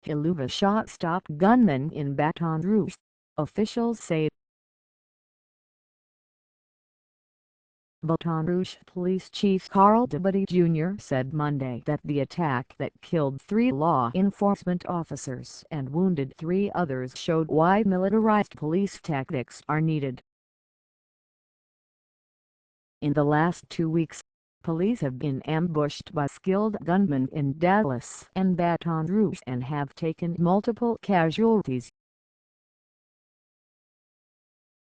Helluva shot stopped gunman in Baton Rouge, officials say. Baton Rouge Police Chief Carl Dabadie Jr. said Monday that the attack that killed 3 law enforcement officers and wounded 3 others showed why militarized police tactics are needed. In the last 2 weeks, police have been ambushed by skilled gunmen in Dallas and Baton Rouge and have taken multiple casualties.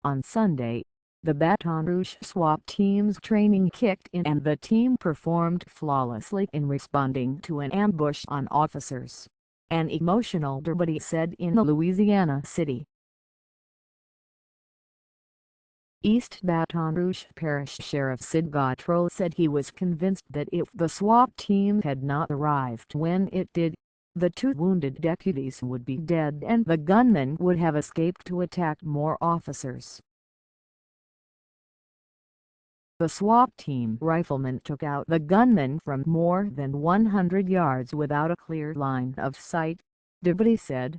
On Sunday, the Baton Rouge SWAT team's training kicked in and the team performed flawlessly in responding to an ambush on officers, an emotional Dabadie said in the Louisiana City. East Baton Rouge Parish Sheriff Sid Gautreaux said he was convinced that if the SWAT team had not arrived when it did, the 2 wounded deputies would be dead and the gunman would have escaped to attack more officers. The SWAT team rifleman took out the gunman from more than 100 yards without a clear line of sight, Dabadie said.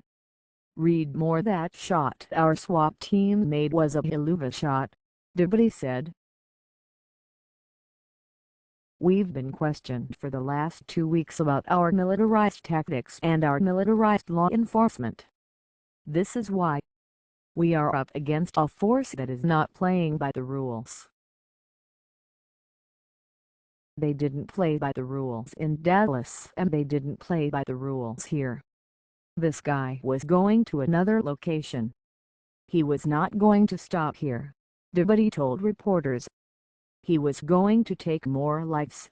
"Read more. That shot our SWAT team made was a Helluva shot," Dabadie said. "We've been questioned for the last 2 weeks about our militarized tactics and our militarized law enforcement. This is why. We are up against a force that is not playing by the rules. They didn't play by the rules in Dallas and they didn't play by the rules here. This guy was going to another location. He was not going to stop here," Dabadie told reporters. "He was going to take more lives."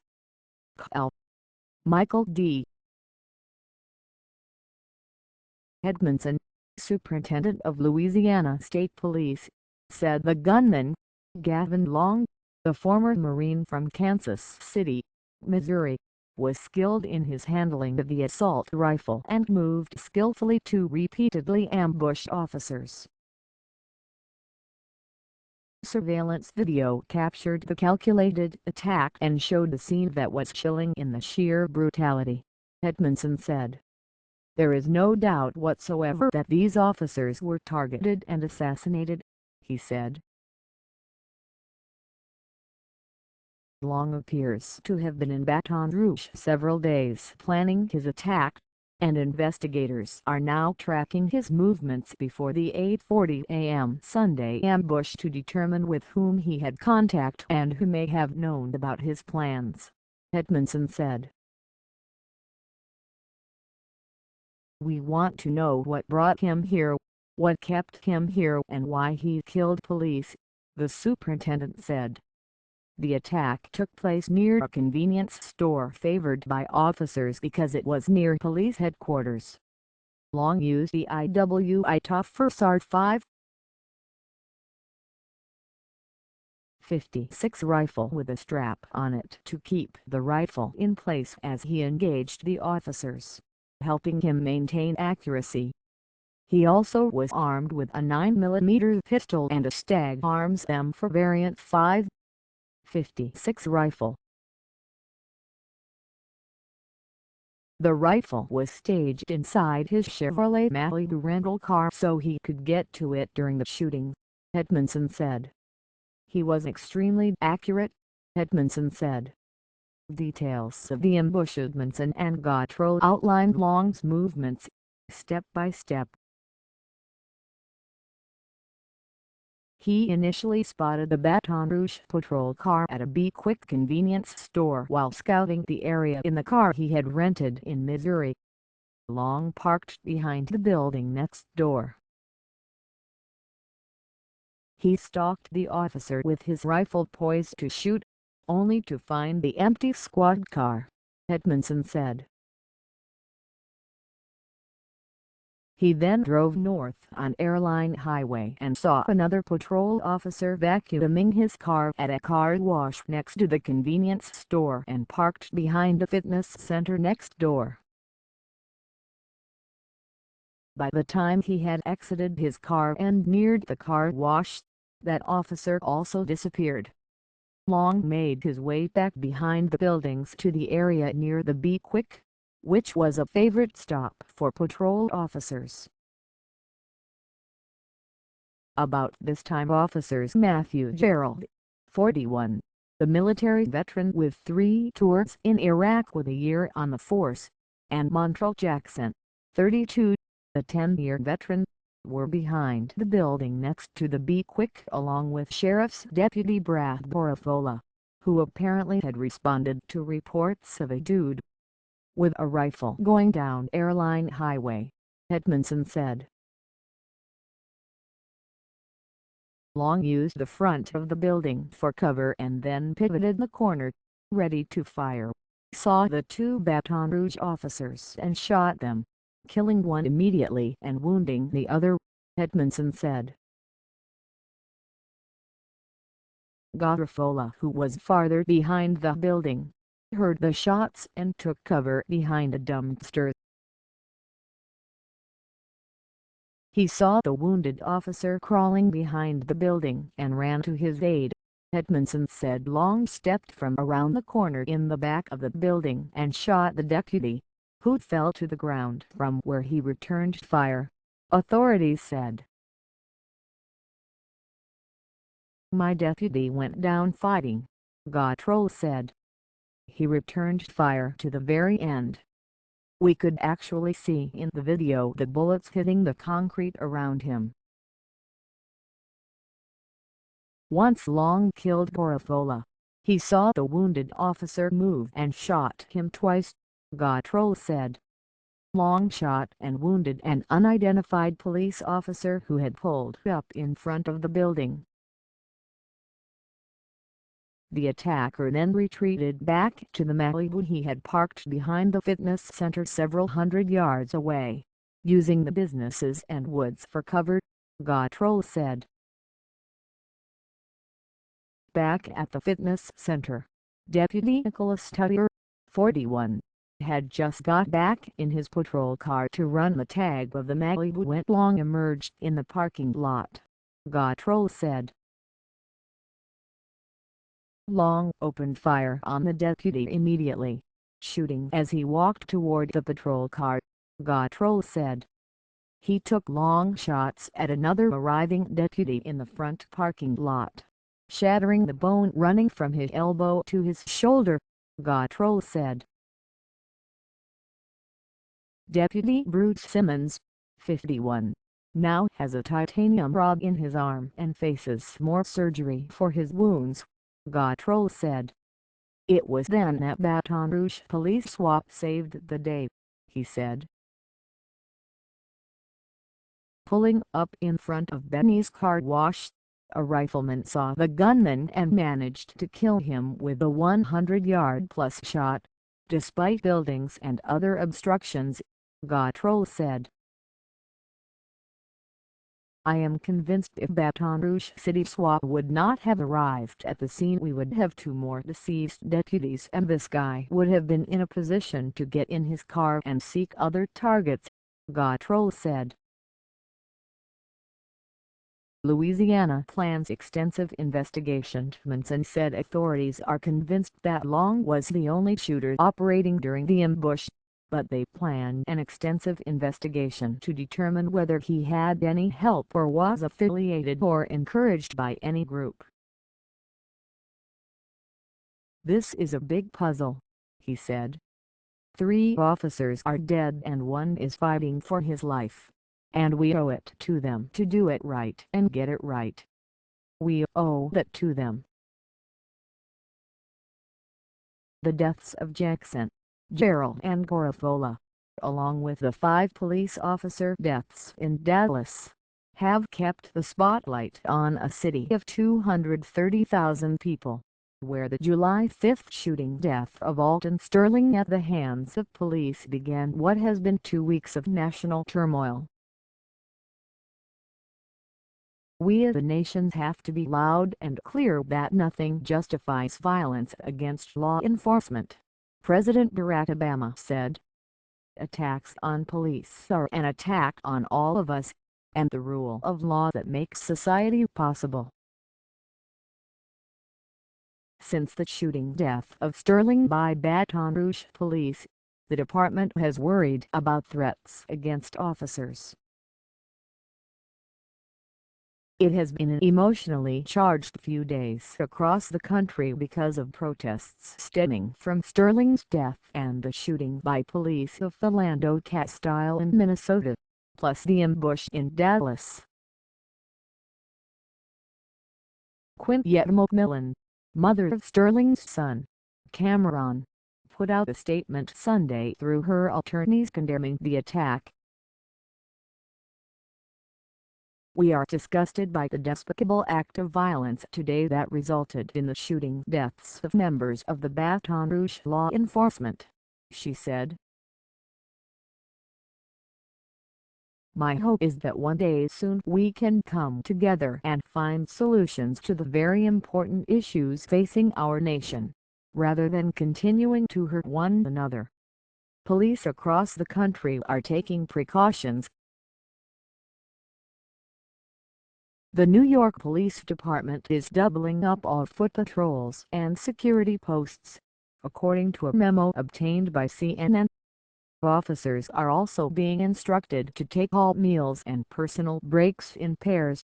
Cal. Michael D. Edmonson, superintendent of Louisiana State Police, said the gunman, Gavin Long, the former Marine from Kansas City, Missouri, was skilled in his handling of the assault rifle and moved skillfully to repeatedly ambush officers. Surveillance video captured the calculated attack and showed a scene that was chilling in the sheer brutality, Edmonson said. "There is no doubt whatsoever that these officers were targeted and assassinated," he said. Long appears to have been in Baton Rouge several days planning his attack, and investigators are now tracking his movements before the 8:40 a.m. Sunday ambush to determine with whom he had contact and who may have known about his plans, Edmonson said. "We want to know what brought him here, what kept him here and why he killed police," the superintendent said. The attack took place near a convenience store favored by officers because it was near police headquarters. Long used the IWI Tavor SAR 5.56 rifle with a strap on it to keep the rifle in place as he engaged the officers, helping him maintain accuracy. He also was armed with a 9mm pistol and a Stag Arms M4 variant 5.56 rifle. The rifle was staged inside his Chevrolet Malibu rental car so he could get to it during the shooting, Edmonson said. "He was extremely accurate," Edmonson said. Details of the ambush Edmonson and Gautreaux outlined Long's movements, step by step. He initially spotted the Baton Rouge patrol car at a B-Quik convenience store while scouting the area in the car he had rented in Missouri. Long parked behind the building next door. He stalked the officer with his rifle poised to shoot, only to find the empty squad car, Edmonson said. He then drove north on Airline Highway and saw another patrol officer vacuuming his car at a car wash next to the convenience store and parked behind a fitness center next door. By the time he had exited his car and neared the car wash, that officer also disappeared. Long made his way back behind the buildings to the area near the B-Quik, which was a favorite stop for patrol officers. About this time, Officers Matthew Gerald, 41, the military veteran with 3 tours in Iraq with a year on the force, and Montrell Jackson, 32, a 10-year veteran, were behind the building next to the B-Quik along with Sheriff's Deputy Brad Garafola, who apparently had responded to reports of a dude with a rifle going down Airline Highway, Edmonson said. Long used the front of the building for cover and then pivoted the corner, ready to fire. Saw the 2 Baton Rouge officers and shot them, killing one immediately and wounding the other, Edmonson said. Gautreaux, who was farther behind the building, heard the shots and took cover behind a dumpster. He saw the wounded officer crawling behind the building and ran to his aid, Edmonson said. Long stepped from around the corner in the back of the building and shot the deputy, who fell to the ground from where he returned fire, authorities said. My deputy went down fighting, Gautreaux said. He returned fire to the very end. We could actually see in the video the bullets hitting the concrete around him. Once Long killed Garafola, he saw the wounded officer move and shot him twice, Gautreaux said. Long shot and wounded an unidentified police officer who had pulled up in front of the building. The attacker then retreated back to the Malibu he had parked behind the fitness center several hundred yards away, using the businesses and woods for cover, Gautreaux said. Back at the fitness center, Deputy Nicholas Tavor, 41, had just got back in his patrol car to run the tag of the Malibu when Long emerged in the parking lot, Gautreaux said. Long opened fire on the deputy immediately, shooting as he walked toward the patrol car, Gautreaux said. He took long shots at another arriving deputy in the front parking lot, shattering the bone running from his elbow to his shoulder, Gautreaux said. Deputy Bruce Simmons, 51, now has a titanium rod in his arm and faces more surgery for his wounds, Gautreaux said. It was then that Baton Rouge Police SWAT saved the day, he said. Pulling up in front of Benny's car wash, a rifleman saw the gunman and managed to kill him with a 100-yard-plus shot, despite buildings and other obstructions, Gautreaux said. I am convinced if Baton Rouge City SWAT would not have arrived at the scene we would have 2 more deceased deputies and this guy would have been in a position to get in his car and seek other targets, Gautreaux said. Louisiana plans extensive investigation. Edmonson said authorities are convinced that Long was the only shooter operating during the ambush, but they plan an extensive investigation to determine whether he had any help or was affiliated or encouraged by any group. This is a big puzzle, he said. 3 officers are dead and 1 is fighting for his life, and we owe it to them to do it right and get it right. We owe that to them. The deaths of Jackson, Gerald and Garafola, along with the 5 police officer deaths in Dallas, have kept the spotlight on a city of 230,000 people, where the July 5 shooting death of Alton Sterling at the hands of police began what has been 2 weeks of national turmoil. We as a nation have to be loud and clear that nothing justifies violence against law enforcement, President Barack Obama said. Attacks on police are an attack on all of us, and the rule of law that makes society possible. Since the shooting death of Sterling by Baton Rouge police, the department has worried about threats against officers. It has been an emotionally charged few days across the country because of protests stemming from Sterling's death and the shooting by police of the Lando Cat style in Minnesota, plus the ambush in Dallas. Quinette McMillan, mother of Sterling's son, Cameron, put out a statement Sunday through her attorneys condemning the attack. "We are disgusted by the despicable act of violence today that resulted in the shooting deaths of members of the Baton Rouge law enforcement," she said. "My hope is that one day soon we can come together and find solutions to the very important issues facing our nation, rather than continuing to hurt one another. Police across the country are taking precautions." The New York Police Department is doubling up all foot patrols and security posts, according to a memo obtained by CNN. Officers are also being instructed to take halt meals and personal breaks in pairs.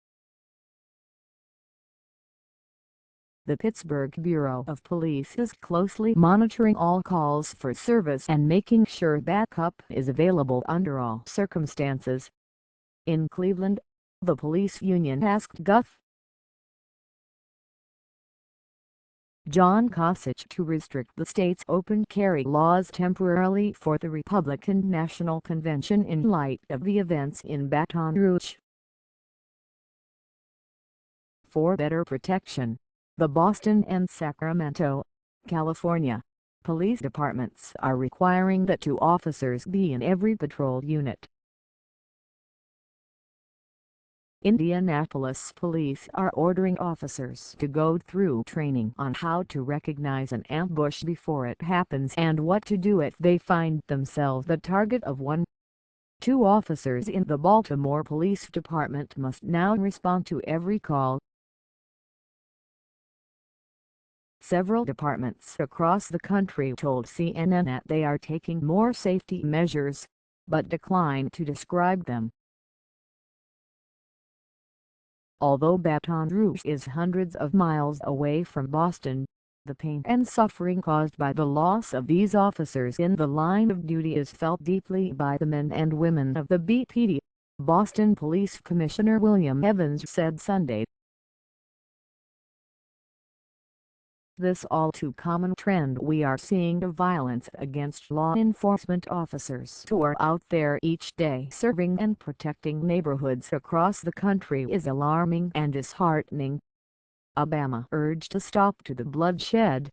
The Pittsburgh Bureau of Police is closely monitoring all calls for service and making sure backup is available under all circumstances. In Cleveland, the police union asked Gov. John Kasich to restrict the state's open carry laws temporarily for the Republican National Convention in light of the events in Baton Rouge. For better protection, the Boston and Sacramento, California, police departments are requiring that 2 officers be in every patrol unit. Indianapolis police are ordering officers to go through training on how to recognize an ambush before it happens and what to do if they find themselves the target of one. 2 officers in the Baltimore Police Department must now respond to every call. Several departments across the country told CNN that they are taking more safety measures, but declined to describe them. Although Baton Rouge is hundreds of miles away from Boston, the pain and suffering caused by the loss of these officers in the line of duty is felt deeply by the men and women of the BPD, Boston Police Commissioner William Evans said Sunday. "This all-too-common trend we are seeing of violence against law enforcement officers who are out there each day serving and protecting neighborhoods across the country is alarming and disheartening." Obama urged a stop to the bloodshed.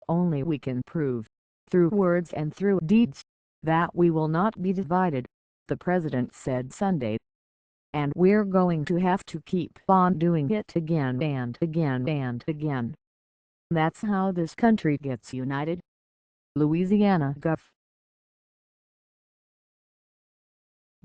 "Only we can prove, through words and through deeds, that we will not be divided," the president said Sunday. "And we're going to have to keep on doing it again and again and again. That's how this country gets united." Louisiana Gov.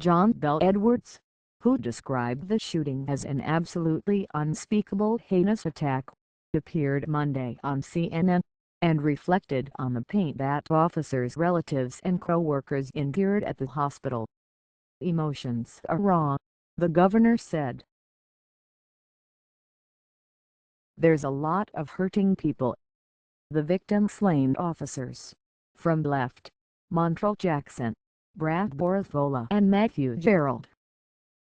John Bel Edwards, who described the shooting as an absolutely unspeakable heinous attack, appeared Monday on CNN, and reflected on the pain that officers' relatives and co-workers endured at the hospital. "Emotions are raw," the governor said. "There's a lot of hurting people. The victim slain officers, from left, Montrell Jackson, Brad Garafola and Matthew Gerald.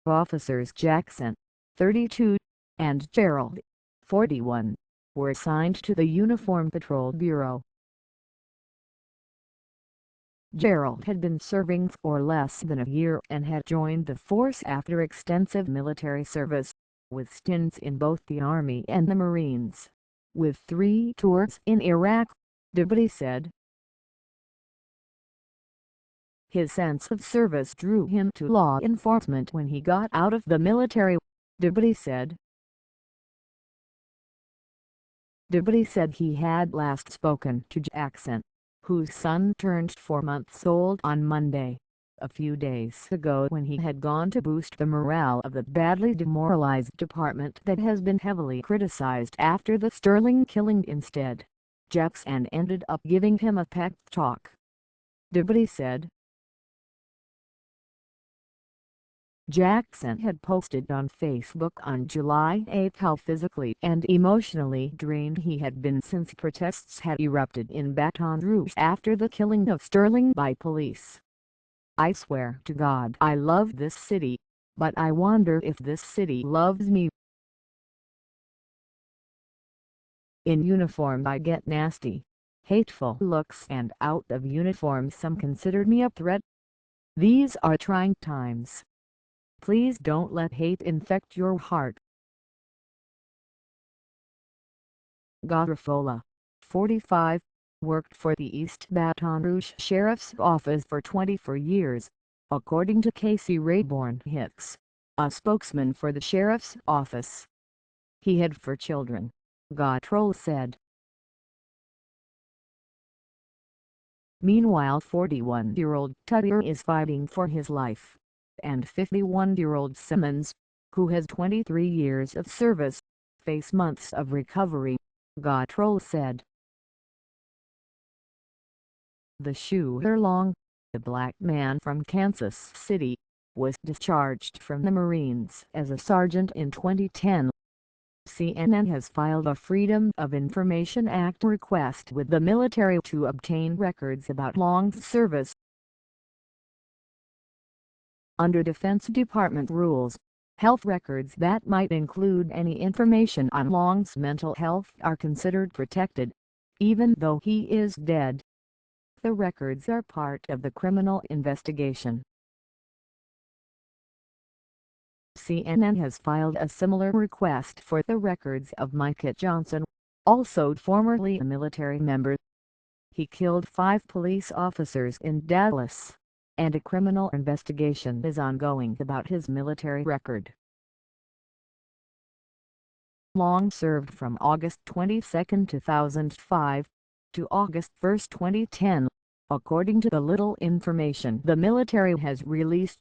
Officers Jackson, 32, and Gerald, 41, were assigned to the Uniform Patrol Bureau. Gerald had been serving for less than a year and had joined the force after extensive military service, with stints in both the Army and the Marines, with 3 tours in Iraq," Dabadie said. "His sense of service drew him to law enforcement when he got out of the military," Dabadie said. Dabadie said he had last spoken to Jackson, whose son turned 4 months old on Monday, a few days ago when he had gone to boost the morale of the badly demoralized department that has been heavily criticized after the Sterling killing instead. Jackson ended up giving him a pep talk. Dabadie said. Jackson had posted on Facebook on July 8 how physically and emotionally drained he had been since protests had erupted in Baton Rouge after the killing of Sterling by police. "I swear to God I love this city, but I wonder if this city loves me. In uniform I get nasty, hateful looks, and out of uniform some consider me a threat. These are trying times. Please don't let hate infect your heart." Garafola, 45, worked for the East Baton Rouge Sheriff's Office for 24 years, according to Casey Rayborn Hicks, a spokesman for the Sheriff's Office. He had 4 children, Gautreaux said. Meanwhile, 41-year-old Tavor is fighting for his life, and 51-year-old Simmons, who has 23 years of service, face months of recovery, Gautreaux said. The shooter, Long, the black man from Kansas City, was discharged from the Marines as a sergeant in 2010. CNN has filed a Freedom of Information Act request with the military to obtain records about Long's service. Under Defense Department rules, health records that might include any information on Long's mental health are considered protected, even though he is dead. The records are part of the criminal investigation. CNN has filed a similar request for the records of Micah Johnson, also formerly a military member. He killed 5 police officers in Dallas, and a criminal investigation is ongoing about his military record. Long served from August 22, 2005, to August 1, 2010, according to the little information the military has released.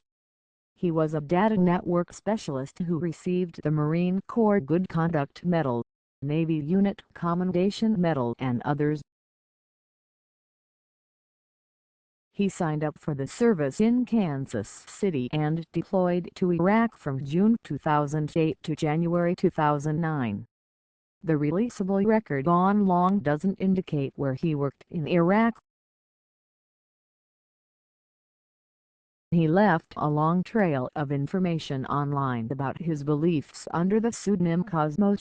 He was a data network specialist who received the Marine Corps Good Conduct Medal, Navy Unit Commendation Medal, and others. He signed up for the service in Kansas City and deployed to Iraq from June 2008 to January 2009. The releasable record on Long doesn't indicate where he worked in Iraq. He left a long trail of information online about his beliefs under the pseudonym Cosmo.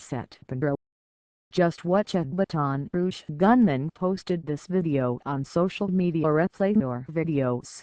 Just watch a Baton Rouge gunman posted this video on social media. Replay more videos.